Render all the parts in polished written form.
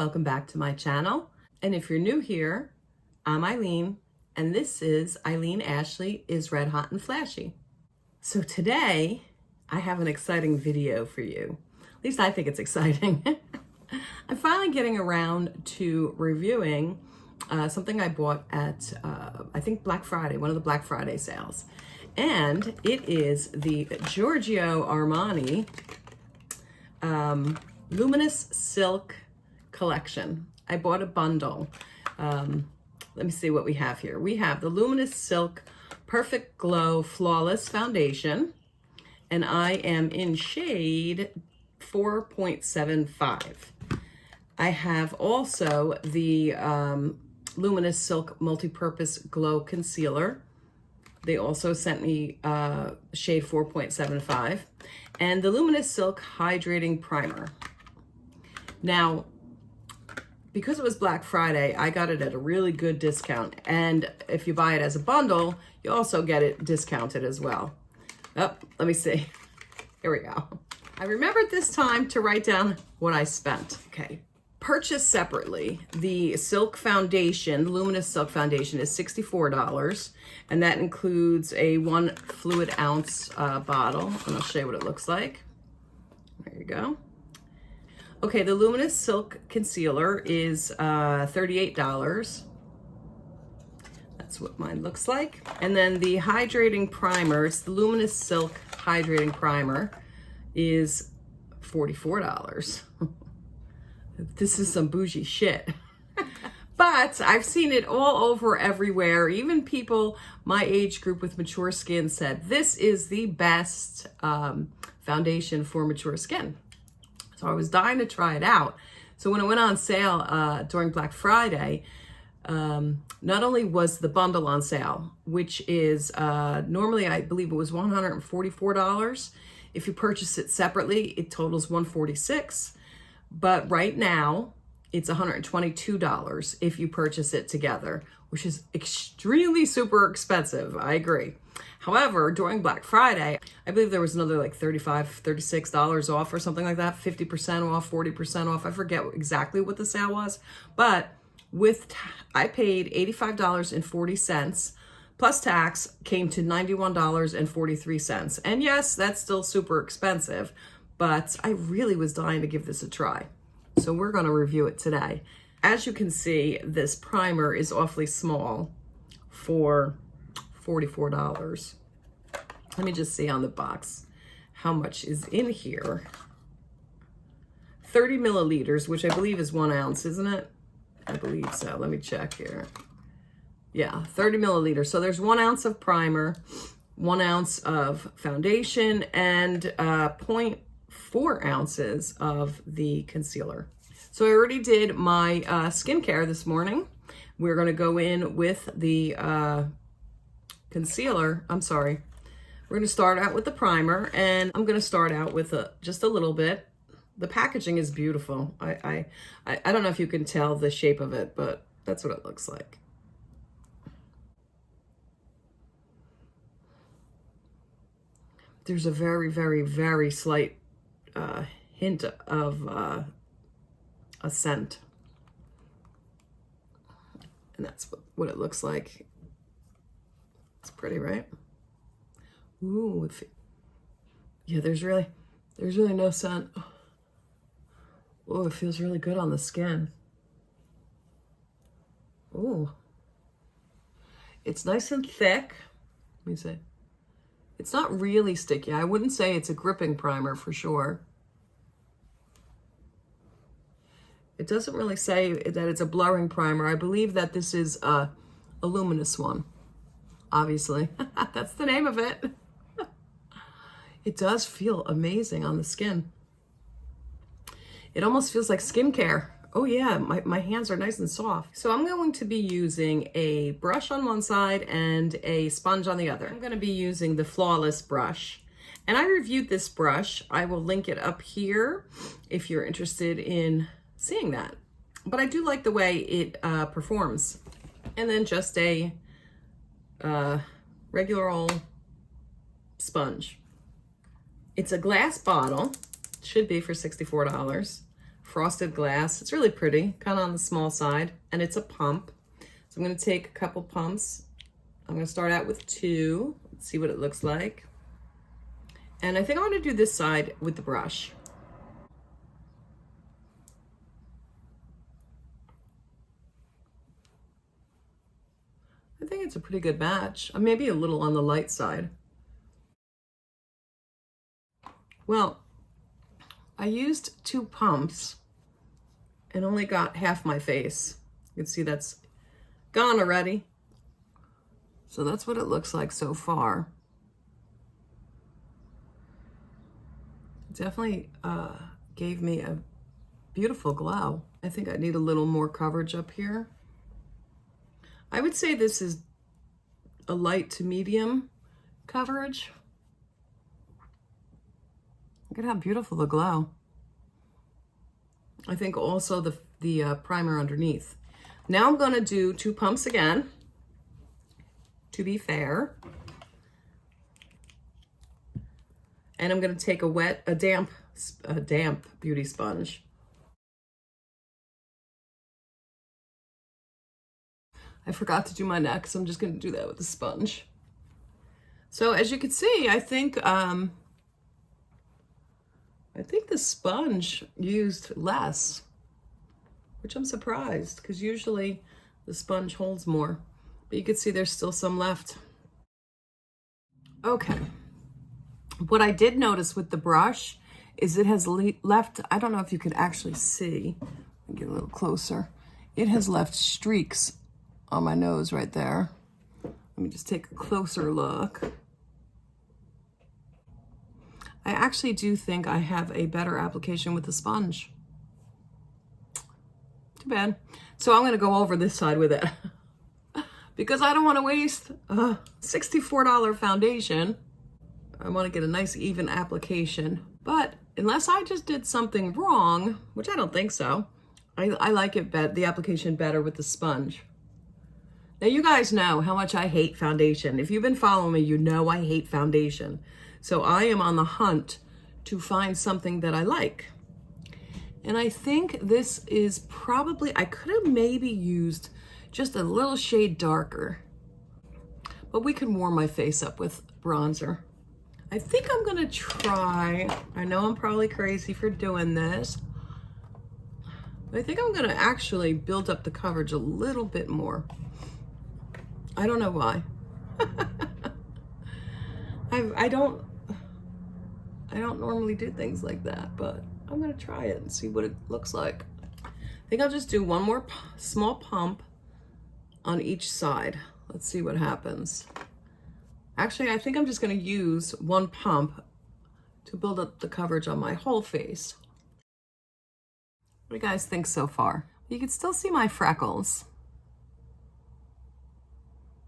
welcome back to my channel. And if you're new here, I'm Eileen, and this is Eileen Ashley is Red Hot and Flashy. So today, I have an exciting video for you. At least I think it's exciting. I'm finally getting around to reviewing something I bought at, I think Black Friday, one of the Black Friday sales. And it is the Giorgio Armani Luminous Silk Collection. I bought a bundle. Let me see what we have here. We have the Luminous Silk Perfect Glow Flawless Foundation, and I am in shade 4.75. I have also the Luminous Silk Multipurpose Glow Concealer. They also sent me shade 4.75, and the Luminous Silk Hydrating Primer. Now, because it was Black Friday, I got it at a really good discount. And if you buy it as a bundle, you also get it discounted as well. Oh, let me see. Here we go. I remembered this time to write down what I spent. Okay. Purchased separately, the Silk Foundation, the Luminous Silk Foundation, is $64. And that includes a 1 fluid ounce bottle. And I'll show you what it looks like. There you go. Okay, the Luminous Silk Concealer is $38. That's what mine looks like. And then the Hydrating Primer, it's the Luminous Silk Hydrating Primer, is $44. This is some bougie shit. But I've seen it all over everywhere. Even people my age group with mature skin said, this is the best foundation for mature skin. So I was dying to try it out. So when it went on sale during Black Friday, not only was the bundle on sale, which is normally, I believe it was $144. If you purchase it separately, it totals $146. But right now, it's $122 if you purchase it together, which is extremely super expensive. I agree. However, during Black Friday, I believe there was another like $35, $36 off or something like that, 50% off, 40% off. I forget exactly what the sale was, but I paid $85.40 plus tax came to $91.43. And yes, that's still super expensive, but I really was dying to give this a try. So we're going to review it today. As you can see, this primer is awfully small for $44. Let me just see on the box how much is in here. 30 milliliters, which I believe is 1 ounce, isn't it? I believe so. Let me check here. Yeah, 30 milliliters. So there's 1 ounce of primer, 1 ounce of foundation, and 0.4 ounces of the concealer. So I already did my skincare this morning. We're going to go in with the concealer. I'm sorry. We're going to start out with the primer, and I'm going to start out with just a little bit. The packaging is beautiful. I don't know if you can tell the shape of it, but that's what it looks like. There's a very, very, very slight hint of a scent. And that's what it looks like. It's pretty, right? Ooh, yeah, there's really no scent. Oh, it feels really good on the skin. Ooh. It's nice and thick. Let me see. It's not really sticky. I wouldn't say it's a gripping primer for sure. It doesn't really say that it's a blurring primer. I believe that this is a luminous one, obviously. That's the name of it. It does feel amazing on the skin. It almost feels like skincare. Oh yeah, my hands are nice and soft. So I'm going to be using a brush on one side and a sponge on the other. I'm gonna be using the Flawless brush. And I reviewed this brush. I will link it up here if you're interested in seeing that. But I do like the way it performs. And then just a regular old sponge. It's a glass bottle, should be for $64. frosted glass. It's really pretty, kind of on the small side, and it's a pump. So I'm going to take a couple pumps. I'm going to start out with 2. Let's see what it looks like. And I think I want to do this side with the brush. I think it's a pretty good match. Maybe a little on the light side. Well, I used 2 pumps and only got half my face. You can see that's gone already. So that's what it looks like so far. It definitely gave me a beautiful glow. I think I need a little more coverage up here. I would say this is a light to medium coverage. Look at how beautiful the glow. I think also the primer underneath. Now I'm gonna do 2 pumps again, to be fair. And I'm gonna take a damp beauty sponge. I forgot to do my neck, so I'm just gonna do that with the sponge. So as you can see, I think the sponge used less, which I'm surprised, because usually the sponge holds more. But you can see there's still some left. Okay. What I did notice with the brush is it has left, I don't know if you could actually see, get a little closer. It has left streaks on my nose right there. Let me just take a closer look. I actually do think I have a better application with the sponge. Too bad. So I'm gonna go over this side with it because I don't wanna waste a $64 foundation. I wanna get a nice even application. But unless I just did something wrong, which I don't think so, I like it the application better with the sponge. Now you guys know how much I hate foundation. If you've been following me, you know I hate foundation. So I am on the hunt to find something that I like. And I think this is probably, I could have maybe used just a little shade darker, but we can warm my face up with bronzer. I think I'm gonna try, I know I'm probably crazy for doing this, but I think I'm gonna actually build up the coverage a little bit more. I don't know why. I don't normally do things like that, but I'm gonna try it and see what it looks like. I think I'll just do one more small pump on each side. Let's see what happens. Actually, I think I'm just gonna use 1 pump to build up the coverage on my whole face. What do you guys think so far? You can still see my freckles.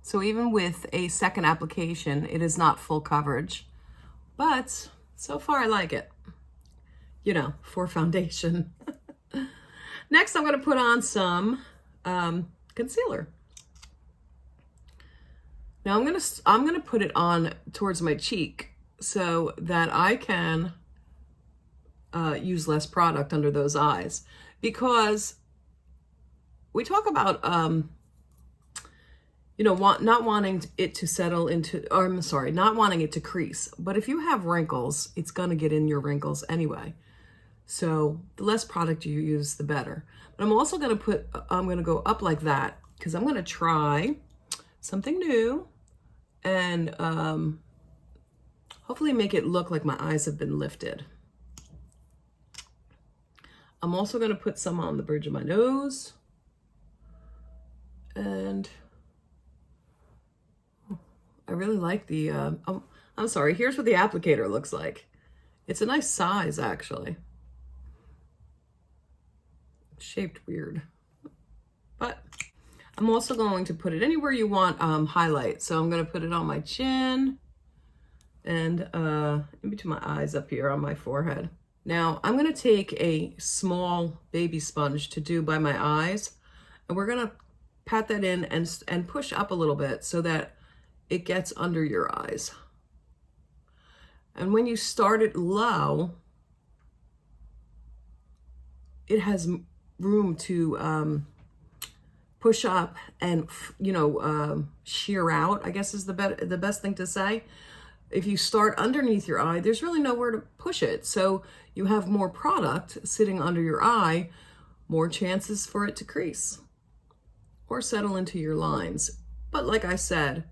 So even with a second application, it is not full coverage, but so far I like it, you know, for foundation. Next, I'm gonna put on some concealer. Now I'm gonna put it on towards my cheek so that I can use less product under those eyes, because we talk about you know, not wanting it to settle into, or I'm sorry, not wanting it to crease. But if you have wrinkles, it's gonna get in your wrinkles anyway. So the less product you use, the better. But I'm also gonna I'm gonna go up like that because I'm gonna try something new and hopefully make it look like my eyes have been lifted. I'm also gonna put some on the bridge of my nose. And I really like the, I'm sorry, here's what the applicator looks like. It's a nice size, actually. It's shaped weird. But I'm also going to put it anywhere you want highlight. So I'm going to put it on my chin and in between my eyes up here on my forehead. Now, I'm going to take a small baby sponge to do by my eyes. And we're going to pat that in and push up a little bit so that it gets under your eyes. And when you start it low, it has room to push up and, shear out, I guess is the best thing to say. If you start underneath your eye, there's really nowhere to push it. So you have more product sitting under your eye, more chances for it to crease or settle into your lines. But like I said,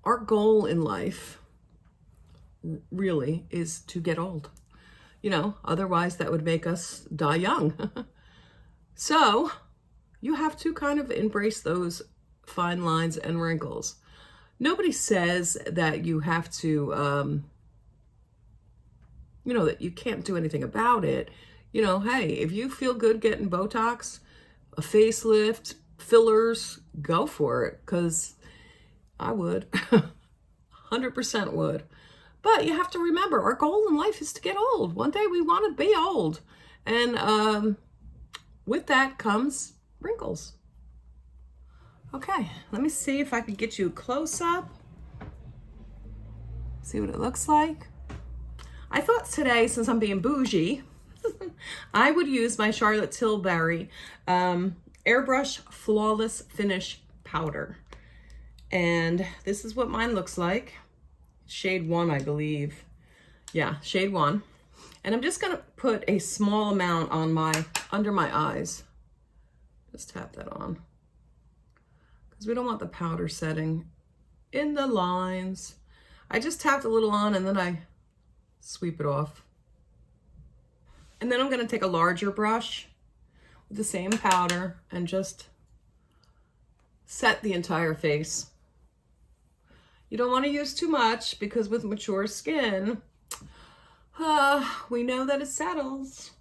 our goal in life really is to get old. Otherwise that would make us die young. So you have to kind of embrace those fine lines and wrinkles. Nobody says that you have to, that you can't do anything about it. Hey, if you feel good getting Botox, a facelift, fillers, go for it, because I would. 100% would. But you have to remember, our goal in life is to get old. One day we want to be old. And with that comes wrinkles. Okay, let me see if I can get you a close-up. See what it looks like. I thought today, since I'm being bougie, I would use my Charlotte Tilbury Airbrush Flawless Finish Powder. And this is what mine looks like. Shade 1, I believe. Yeah, shade 1. And I'm just gonna put a small amount on under my eyes. Just tap that on, because we don't want the powder setting in the lines. I just tapped a little on and then I sweep it off. And then I'm gonna take a larger brush with the same powder and just set the entire face. You don't want to use too much, because with mature skin, we know that it settles.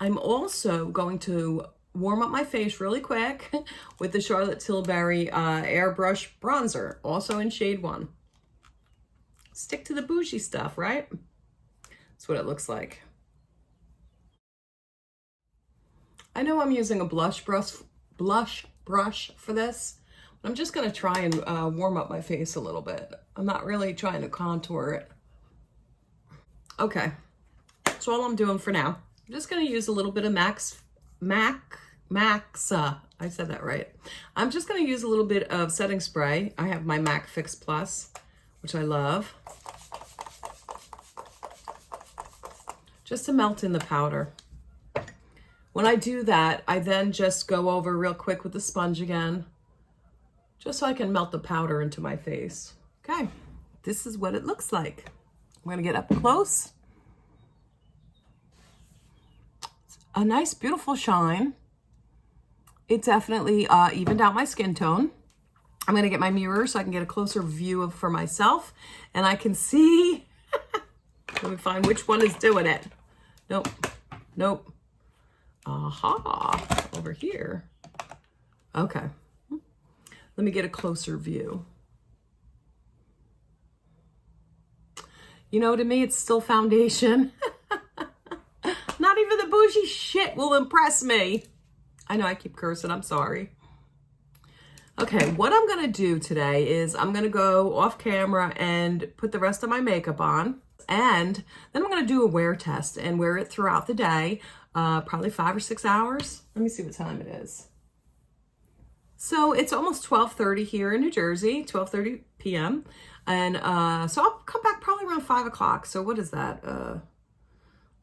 I'm also going to warm up my face really quick with the Charlotte Tilbury Airbrush Bronzer, also in shade 1. Stick to the bougie stuff, right? That's what it looks like. I know I'm using a blush brush for this. I'm just going to try and warm up my face a little bit. I'm not really trying to contour it. Okay, that's all I'm doing for now. I'm just going to use a little bit of Maxa. I said that right. I'm just going to use a little bit of setting spray. I have my MAC Fix Plus, which I love, just to melt in the powder. When I do that, I then just go over real quick with the sponge again, just so I can melt the powder into my face. Okay, this is what it looks like. I'm gonna get up close. It's a nice, beautiful shine. It definitely evened out my skin tone. I'm gonna get my mirror so I can get a closer view for myself, and I can see, let me find which one is doing it. Nope, nope. Aha, over here. Okay. Let me get a closer view. To me, it's still foundation. Not even the bougie shit will impress me. I know I keep cursing, I'm sorry. Okay, what I'm gonna do today is I'm gonna go off camera and put the rest of my makeup on. And then I'm gonna do a wear test and wear it throughout the day, probably 5 or 6 hours. Let me see what time it is. So it's almost 12:30 here in New Jersey, 12:30 p.m. And so I'll come back probably around 5 o'clock. So what is that?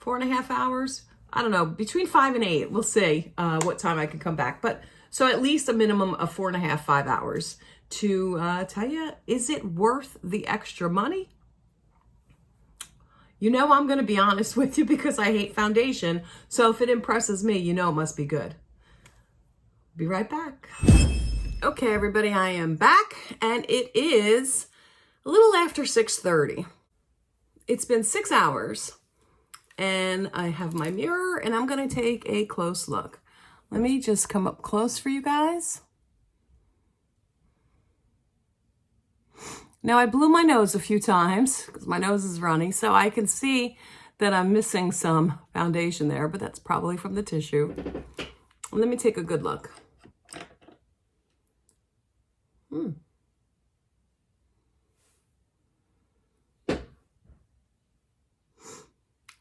4.5 hours? I don't know, between 5 and 8. We'll see what time I can come back. But so at least a minimum of 4.5, 5 hours to tell you, is it worth the extra money? I'm going to be honest with you, because I hate foundation. So if it impresses me, it must be good. Be right back. Okay, everybody, I am back, and it is a little after 6:30. It's been 6 hours, and I have my mirror, and I'm going to take a close look. Let me just come up close for you guys. Now, I blew my nose a few times because my nose is runny, so I can see that I'm missing some foundation there, but that's probably from the tissue. Let me take a good look.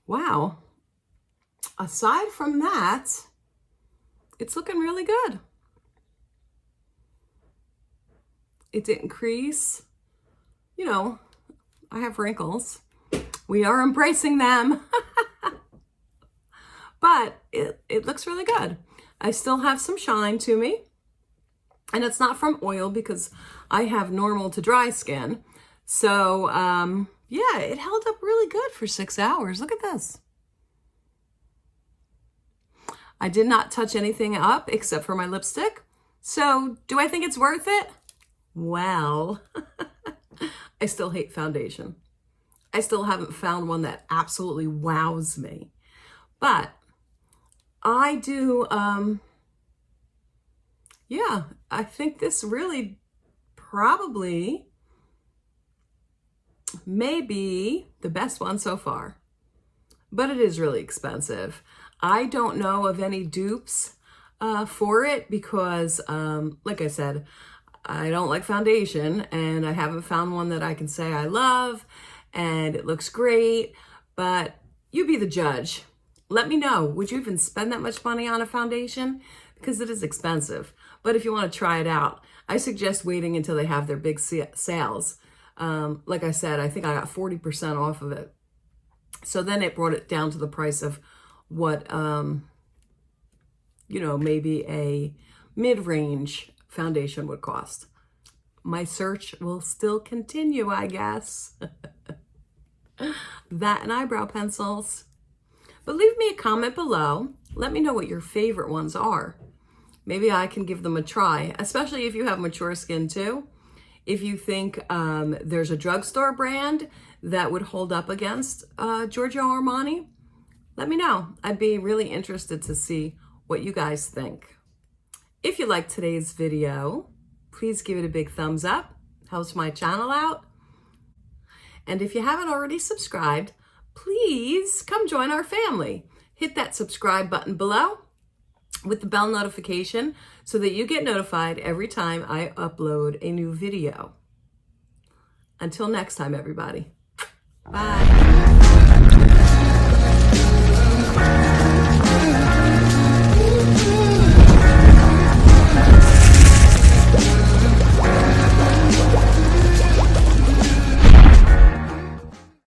wow. Aside from that, it's looking really good. It didn't crease. You know, I have wrinkles. We are embracing them. But it looks really good. I still have some shine to me. And it's not from oil because I have normal to dry skin. So, yeah, it held up really good for 6 hours. Look at this. I did not touch anything up except for my lipstick. So, do I think it's worth it? Well, I still hate foundation. I still haven't found one that absolutely wows me. But I do, yeah, I think this really probably may be the best one so far. But it is really expensive. I don't know of any dupes for it because, like I said, I don't like foundation and I haven't found one that I can say I love and it looks great, but you be the judge. Let me know, would you even spend that much money on a foundation? Because it is expensive. But if you want to try it out, I suggest waiting until they have their big sales. Like I said, I think I got 40% off of it. So then it brought it down to the price of what, you know, maybe a mid-range foundation would cost. My search will still continue, I guess. That and eyebrow pencils. But leave me a comment below. Let me know what your favorite ones are. Maybe I can give them a try, especially if you have mature skin too. If you think there's a drugstore brand that would hold up against Giorgio Armani, let me know. I'd be really interested to see what you guys think. If you liked today's video, please give it a big thumbs up. Helps my channel out. And if you haven't already subscribed, please come join our family. Hit that subscribe button below with the bell notification so that you get notified every time I upload a new video. Until next time, everybody. Bye.